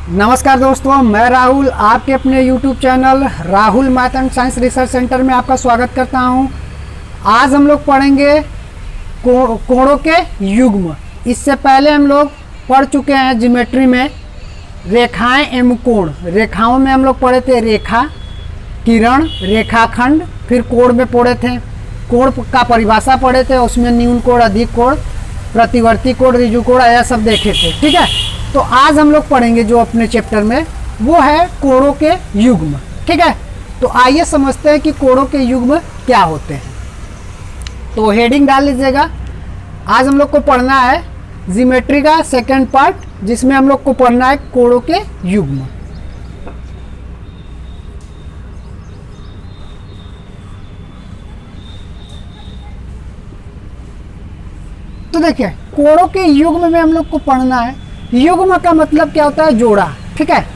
नमस्कार दोस्तों, मैं राहुल आपके अपने YouTube channel Rahul math and science research centre में आपका स्वागत करता हूं। आज हम लोग पढ़ेंगे कोणों के युग्म। इससे पहले हम लोग पढ़ चुके हैं ज्योमेट्री में रेखाएं एवं कोण। रेखाओं में हम लोग पढ़े थे रेखा, किरण, रेखाखंड, फिर कोण में पढ़े थे। कोण का परिभाषा पढ़े थे, उसमें न्यून कोण, अधिक कोण, प्रतिवर्ती कोण, ऋजु कोण, यह सब देखे थे। ठीक है, तो आज हम लोग पढ़ेंगे जो अपने चैप्टर में वो है कोणों के युग्म। ठीक है, तो आइए समझते हैं कि कोणों के युग्म क्या होते हैं। तो हेडिंग डाल लीजिएगा। आज हम लोग को पढ़ना है ज्योमेट्री का सेकंड पार्ट, जिसमें हम लोग को पढ़ना है कोणों के युग्म। तो देखिए, कोणों के युग्म में हम लोग को पढ़ना है। युग्म का मतलब क्या होता है? जोड़ा। ठीक है,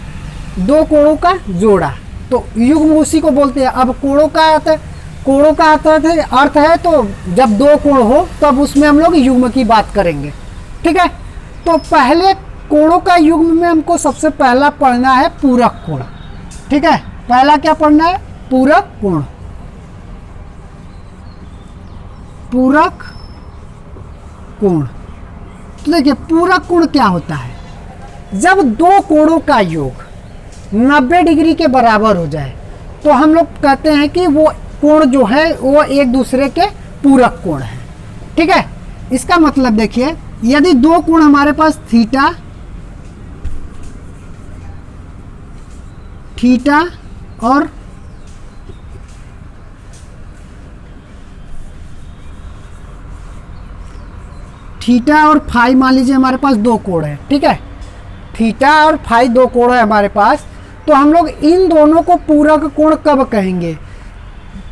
दो कोणों का जोड़ा, तो युग्म उसी को बोलते हैं। अब कोणों का अर्थ है तो जब दो कोण हो तब उसमें हम लोग युग्म की बात करेंगे। ठीक है, तो पहले कोणों का युग्म में हमको सबसे पहला पढ़ना है पूरक कोण। ठीक है, पहला क्या पढ़ना है? पूरक कोण। पूरक कोण। तो देखिए, पूरक कोण क्या होता है? जब दो कोणों का योग 90 डिग्री के बराबर हो जाए तो हम लोग कहते हैं कि वो कोण जो है वो एक दूसरे के पूरक कोण है। ठीक है, इसका मतलब देखिए, यदि दो कोण हमारे पास थीटा और थीटा और फाई, मान लीजिए हमारे पास दो कोण है। ठीक है, थीटा और फाई दो कोण है हमारे पास, तो हम लोग इन दोनों को पूरक कोण कब कहेंगे?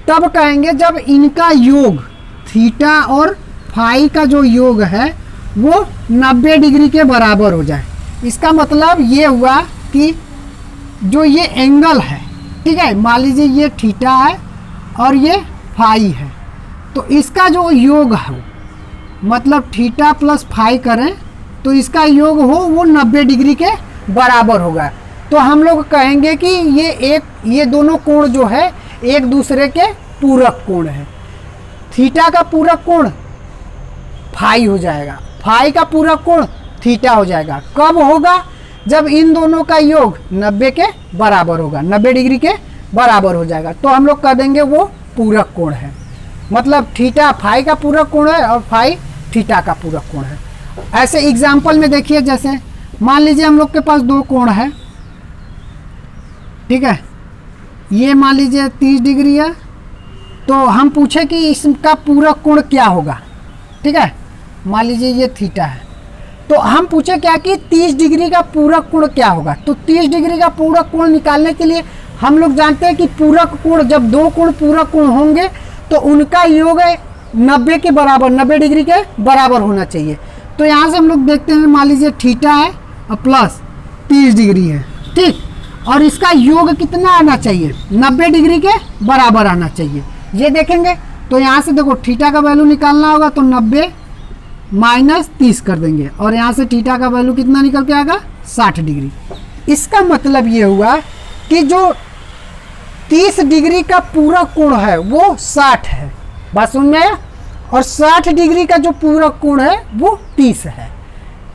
तब कहेंगे जब इनका योग, थीटा और फाई का जो योग है वो 90 डिग्री के बराबर हो जाए। इसका मतलब ये हुआ कि जो ये एंगल है, ठीक है, मान लीजिए ये थीटा है और ये फाई है, तो इसका जो योग है, मतलब थीटा प्लस फाई करें तो इसका योग हो वो 90 डिग्री के बराबर होगा। तो हम लोग कहेंगे कि ये दोनों कोण जो है एक दूसरे के पूरक कोण है। थीटा का पूरक कोण फाई हो जाएगा, फाई का पूरक कोण थीटा हो जाएगा। कब होगा? जब इन दोनों का योग 90 के बराबर होगा, 90 डिग्री के बराबर हो जाएगा, तो हम लोग कह देंगे वो पूरक कोण है। मतलब थीटा फाई का पूरक कोण है और फाई थीटा का पूरक कोण है। ऐसे एग्जाम्पल में देखिए, जैसे मान लीजिए हम लोग के पास दो कोण है। ठीक है, ये मान लीजिए 30 डिग्री है, तो हम पूछे कि इसका पूरक कोण क्या होगा। ठीक है, मान लीजिए ये थीटा है, तो हम पूछे क्या कि 30 डिग्री का पूरक कोण क्या होगा। तो 30 डिग्री का पूरक कोण निकालने के लिए हम लोग जानते हैं कि पूरक कोण, जब दो कोण पूरक कोण होंगे तो उनका योग 90 के बराबर, 90 डिग्री के बराबर होना चाहिए। तो यहाँ से हम लोग देखते हैं, मान लीजिए थीटा है और प्लस 30 डिग्री है। ठीक, और इसका योग कितना आना चाहिए? 90 डिग्री के बराबर आना चाहिए। ये देखेंगे तो यहाँ से देखो, थीटा का वैल्यू निकालना होगा तो 90 माइनस 30 कर देंगे, और यहाँ से थीटा का वैल्यू कितना निकल के आएगा? 60 डिग्री। इसका मतलब ये हुआ कि जो 30 डिग्री का पूरक कोण है वो 60 है। बात समझ में आया? और 60 डिग्री का जो पूरक कोण है वो 30 है।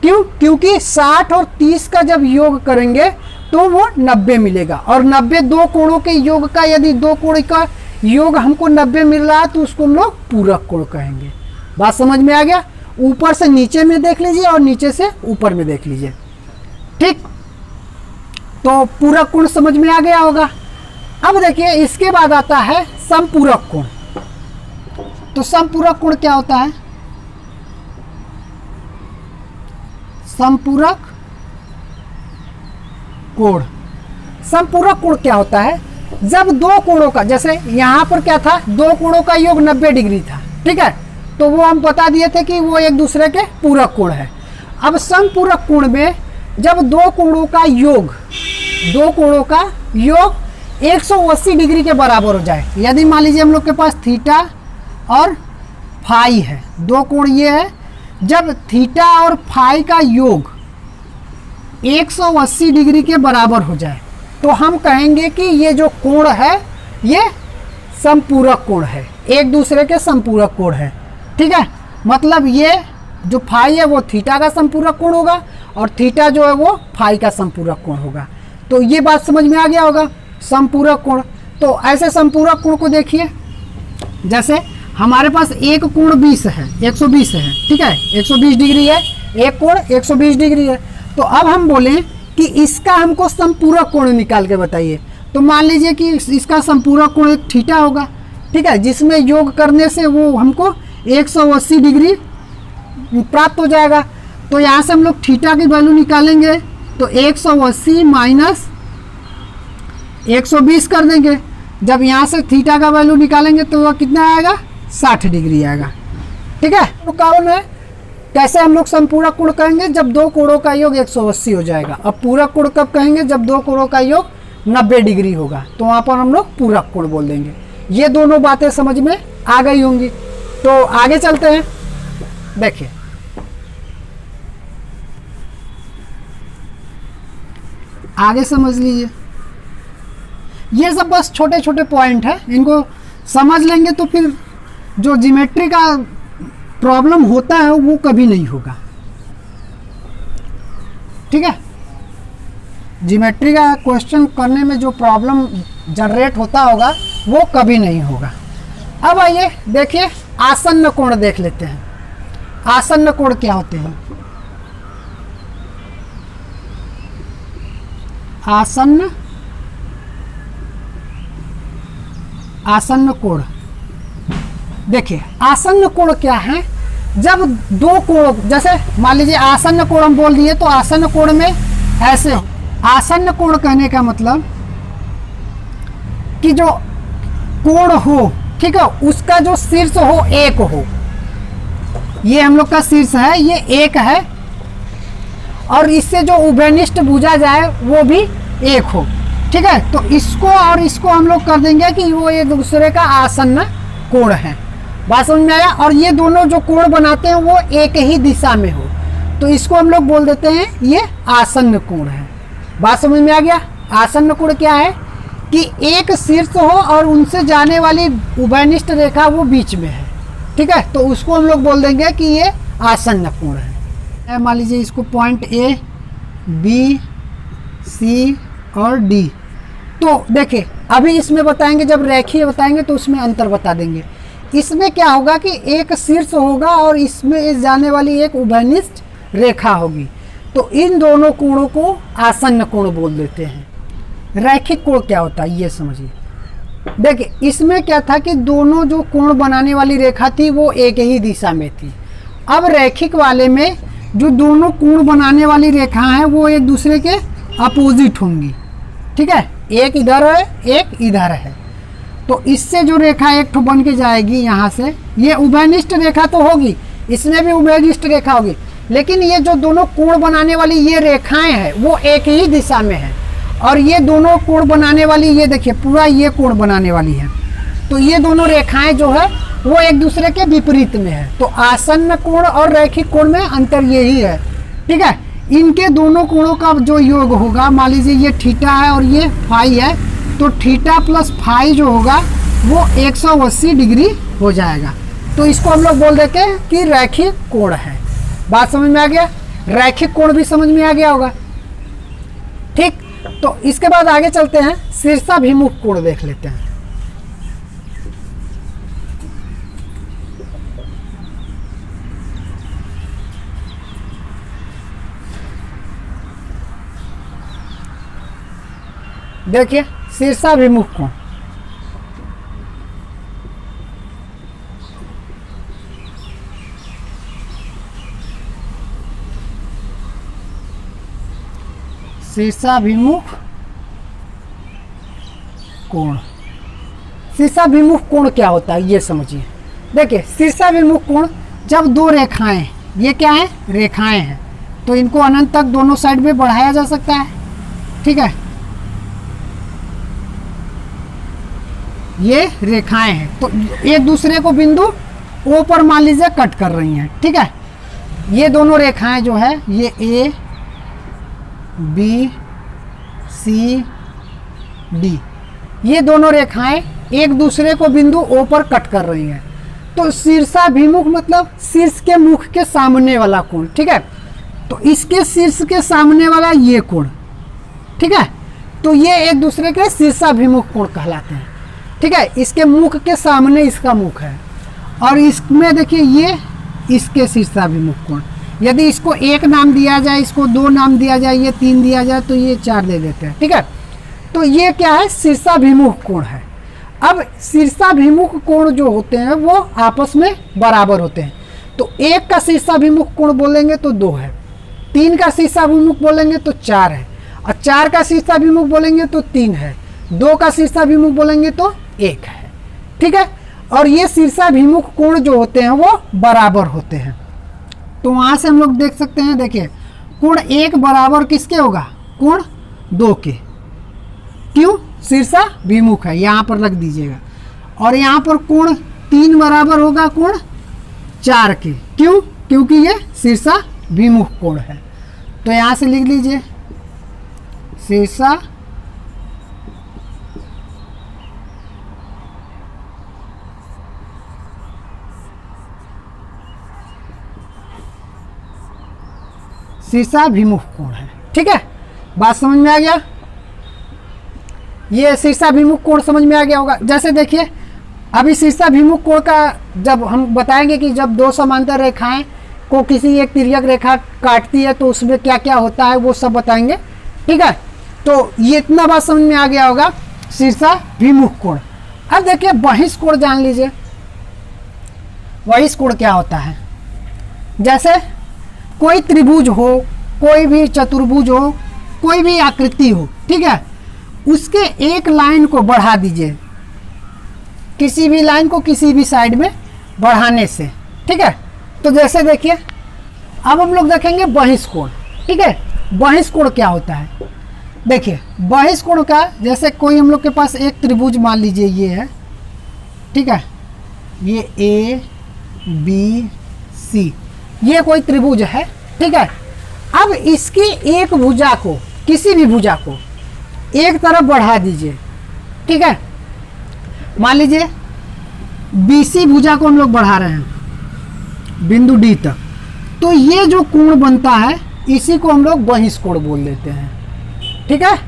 क्यों? क्योंकि 60 और 30 का जब योग करेंगे तो वो 90 मिलेगा, और 90 दो कोणों के योग का, यदि दो कोण का योग हमको 90 मिल रहा है तो उसको हम लोग पूरक कोण कहेंगे। बात समझ में आ गया? ऊपर से नीचे में देख लीजिए और नीचे से ऊपर में देख लीजिए। ठीक, तो पूरक कोण समझ में आ गया होगा। अब देखिए, इसके बाद आता है समपूरक कोण। तो समपूरक कोण क्या होता है? समपूरक कोण। समपूरक कोण क्या होता है? जब दो कोणों का, जैसे यहां पर क्या था, दो कोणों का योग 90 डिग्री था। ठीक है, तो वो हम बता दिए थे कि वो एक दूसरे के पूरक कोण है। अब समपूरक कोण में जब दो कोणों का योग 180 डिग्री के बराबर हो जाए, यदि मान लीजिए हम लोग के पास थीटा और फाई है, दो कोण ये है, जब थीटा और फाई का योग 180 डिग्री के बराबर हो जाए तो हम कहेंगे कि ये जो कोण है ये समपूरक कोण है, एक दूसरे के समपूरक कोण है। ठीक है, मतलब ये जो फाई है वो थीटा का समपूरक कोण होगा और थीटा जो है वो फाई का समपूरक कोण होगा। तो ये बात समझ में आ गया होगा, समपूरक कोण। तो ऐसे समपूरक कोण को देखिए, जैसे हमारे पास एक कोण 20 है, 120 है। ठीक है, 120 डिग्री है, एक कोण 120 डिग्री है। तो अब हम बोलें कि इसका हमको समपूरक कोण निकाल के बताइए, तो मान लीजिए कि इसका समपूरक कोण एक थीटा होगा। ठीक है, जिसमें योग करने से वो हमको 180 डिग्री प्राप्त हो जाएगा। तो यहाँ से हम लोग थीटा की वैल्यू निकालेंगे, तो 180 माइनस 120 कर देंगे। जब यहाँ से थीटा का वैल्यू निकालेंगे तो वह कितना आएगा, 60 डिग्री आएगा। ठीक है, तो कौन है, कैसे हम लोग समपूरक कोण कहेंगे, जब दो कोणों का योग 180 हो जाएगा। अब पूरक कोण कब कहेंगे, जब दो कोणों का योग 90 डिग्री होगा, तो वहाँ पर हम लोग पूरक कोण बोल देंगे। ये दोनों बातें समझ में आ गई होंगी। तो आगे चलते हैं, देखिए आगे समझ लीजिए। ये सब बस छोटे छोटे पॉइंट है, इनको समझ लेंगे तो फिर जो ज्योमेट्री का प्रॉब्लम होता है वो कभी नहीं होगा। ठीक है, ज्योमेट्री का क्वेश्चन करने में जो प्रॉब्लम जनरेट होता होगा वो कभी नहीं होगा। अब आइए देखिए, आसन्न कोण देख लेते हैं। आसन्न कोण क्या होते हैं? आसन्न कोण। देखिए आसन्न कोण क्या है, जब दो कोण, जैसे मान लीजिए आसन्न कोण हम बोल दिए, तो आसन्न कोण में ऐसे हो। आसन्न कोण कहने का मतलब कि जो कोण हो, ठीक है, उसका जो शीर्ष हो एक हो। ये हम लोग का शीर्ष है, ये एक है, और इससे जो उभयनिष्ठ भुजा जाए वो भी एक हो। ठीक है, तो इसको और इसको हम लोग कर देंगे कि वो एक दूसरे का आसन्न कोण है। बात समझ में आया? और ये दोनों जो कोण बनाते हैं वो एक ही दिशा में हो, तो इसको हम लोग बोल देते हैं ये आसन्न कोण है। बात समझ में आ गया? आसन्न कोण क्या है कि एक शीर्ष हो और उनसे जाने वाली उभयनिष्ठ रेखा वो बीच में है। ठीक है, तो उसको हम लोग बोल देंगे कि ये आसन्न कोण है। मान लीजिए इसको पॉइंट ए, बी, सी और डी। तो देखिए अभी इसमें बताएंगे, जब रेखीय बताएंगे तो उसमें अंतर बता देंगे। इसमें क्या होगा कि एक शीर्ष होगा और इसमें जाने वाली एक उभयनिष्ठ रेखा होगी, तो इन दोनों कोणों को आसन्न कोण बोल देते हैं। रैखिक कोण क्या होता है ये समझिए। देखिए इसमें क्या था कि दोनों जो कोण बनाने वाली रेखा थी वो एक ही दिशा में थी। अब रैखिक वाले में जो दोनों कोण बनाने वाली रेखा हैं वो एक दूसरे के अपोजिट होंगी। ठीक है, एक इधर है एक इधर है, तो इससे जो रेखा एक ठो बन के जाएगी यहाँ से, ये उभयनिष्ठ रेखा तो होगी, इसमें भी उभयनिष्ठ रेखा होगी, लेकिन ये जो दोनों कोण बनाने वाली ये रेखाएं हैं वो एक ही दिशा में है। और ये दोनों कोण बनाने वाली, ये देखिए पूरा ये कोण बनाने वाली है, तो ये दोनों रेखाएं जो है वो एक दूसरे के विपरीत में है। तो आसन्न कोण और रैखिक कोण में अंतर यही है। ठीक है, इनके दोनों कोणों का जो योग होगा, मान लीजिए ये थीटा है और ये फाई है, तो थीटा प्लस फाई जो होगा वो 180 डिग्री हो जाएगा। तो इसको हम लोग बोल देते हैं कि रैखिक कोण है। बात समझ में आ गया? रैखिक कोण भी समझ में आ गया होगा। ठीक, तो इसके बाद आगे चलते हैं, शीर्षाभिमुख कोण देख लेते हैं। देखिए शीर्षाभिमुख कोण, शीर्षाभिमुख कोण। शीर्षाभिमुख कोण क्या होता है ये समझिए। देखिए शीर्षाभिमुख कोण, जब दो रेखाएं, ये क्या है, रेखाएं हैं, तो इनको अनंत तक दोनों साइड में बढ़ाया जा सकता है। ठीक है, ये रेखाएं हैं, तो एक दूसरे को बिंदु ओ पर मान लीजिए कट कर रही हैं। ठीक है, ये दोनों रेखाएं जो है ये ए बी सी डी, ये दोनों रेखाएं एक दूसरे को बिंदु ओ पर कट कर रही हैं। तो शीर्षाभिमुख मतलब शीर्ष के मुख के सामने वाला कोण, ठीक है। तो इसके शीर्ष के सामने वाला ये कोण, ठीक है। तो ये एक दूसरे के शीर्षाभिमुख कोण कहलाते हैं, ठीक है। इसके मुख के सामने इसका मुख है और इसमें देखिए ये इसके शीर्षाभिमुख कोण। यदि इसको एक नाम दिया जाए, इसको दो नाम दिया जाए, ये तीन दिया जाए तो ये चार दे देते हैं, ठीक है। तो ये क्या है, शीर्षाभिमुख कोण है। अब शीर्षाभिमुख कोण जो होते हैं वो आपस में बराबर होते हैं। तो एक का शीर्षाभिमुख कोण बोलेंगे तो दो है, तीन का शीर्षाभिमुख बोलेंगे तो चार है, और चार का शीर्षाभिमुख बोलेंगे तो तीन है, दो का शीर्षाभिमुख बोलेंगे तो एक है, ठीक है। और ये शीर्षाभिमुख कोण जो होते हैं वो बराबर होते हैं। तो वहां से हम लोग देख सकते हैं, देखिए कोण एक बराबर किसके होगा, कोण दो के। क्यों, शीर्षाभिमुख है, यहाँ पर रख दीजिएगा। और यहाँ पर कोण तीन बराबर होगा कोण चार के। क्यों, क्योंकि ये शीर्षाभिमुख कोण है। तो यहाँ से लिख लीजिए शीर्षाभिमुख कोण है, ठीक है। बात समझ में आ गया, ये शीर्षाभिमुख कोण समझ में आ गया होगा। जैसे देखिए अभी शीर्षाभिमुख कोण का जब हम बताएंगे कि जब दो समांतर रेखाएं को किसी एक तिर्यक रेखा काटती है तो उसमें क्या क्या होता है वो सब बताएंगे, ठीक है। तो ये इतना बात समझ में आ गया होगा शीर्षाभिमुख कोण। अब देखिए बहिष कोण जान लीजिए। बहिष कोण क्या होता है, जैसे कोई त्रिभुज हो, कोई भी चतुर्भुज हो, कोई भी आकृति हो, ठीक है, उसके एक लाइन को बढ़ा दीजिए, किसी भी लाइन को किसी भी साइड में बढ़ाने से, ठीक है। तो जैसे देखिए अब हम लोग देखेंगे बहिष कोण, ठीक है। बहिष कोण क्या होता है, देखिए बहिष कोण का, जैसे कोई हम लोग के पास एक त्रिभुज मान लीजिए ये है, ठीक है, ये ए बी सी, ये कोई त्रिभुज है, ठीक है। अब इसकी एक भुजा को, किसी भी भुजा को एक तरफ बढ़ा दीजिए, ठीक है। मान लीजिए बीसी भुजा को हम लोग बढ़ा रहे हैं बिंदु डी तक, तो ये जो कोण बनता है इसी को हम लोग बहिष कोण बोल देते हैं, ठीक है।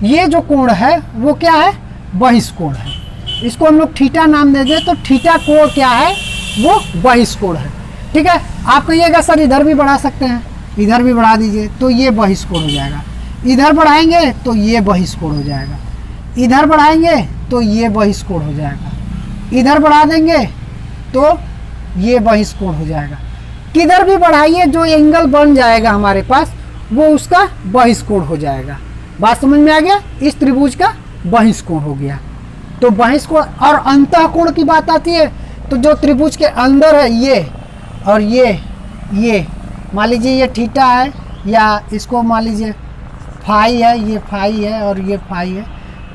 ये जो कोण है वो क्या है, बहिष कोण है। इसको हम लोग थीटा नाम दे दें तो थीटा कोण क्या है, वो बहिष कोण है, ठीक है। आप कहिएगा सर इधर भी बढ़ा सकते हैं, इधर भी बढ़ा दीजिए तो ये बहिष कोण हो जाएगा, इधर बढ़ाएंगे तो ये बहिष कोण हो जाएगा, इधर बढ़ाएंगे तो ये बहिष कोण हो जाएगा, इधर बढ़ा देंगे तो ये बहिष कोण हो जाएगा। किधर भी बढ़ाइए जो एंगल बन जाएगा हमारे पास वो उसका बहिष कोण हो जाएगा। बात समझ में आ गया, इस त्रिभुज का बहिष कोण हो गया। तो बहिष कोण और अंतः कोण की बात आती है तो जो त्रिभुज के अंदर है ये और ये मान लीजिए ये थीटा है, या इसको मान लीजिए फाई है, ये फाई है और ये फाई है,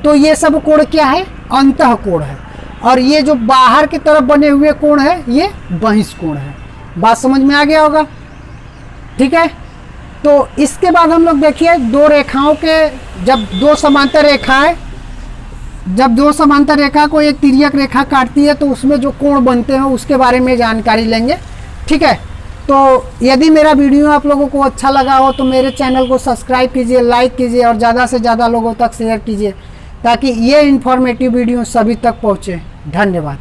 तो ये सब कोण क्या है, अंतः कोण है। और ये जो बाहर की तरफ बने हुए कोण है ये बहिष कोण है। बात समझ में आ गया होगा, ठीक है। तो इसके बाद हम लोग देखिए दो रेखाओं के, जब दो समांतर रेखा को एक तिर्यक रेखा काटती है तो उसमें जो कोण बनते हैं उसके बारे में जानकारी लेंगे, ठीक है। तो यदि मेरा वीडियो आप लोगों को अच्छा लगा हो तो मेरे चैनल को सब्सक्राइब कीजिए, लाइक कीजिए और ज़्यादा से ज़्यादा लोगों तक शेयर कीजिए ताकि ये इन्फॉर्मेटिव वीडियो सभी तक पहुँचे। धन्यवाद।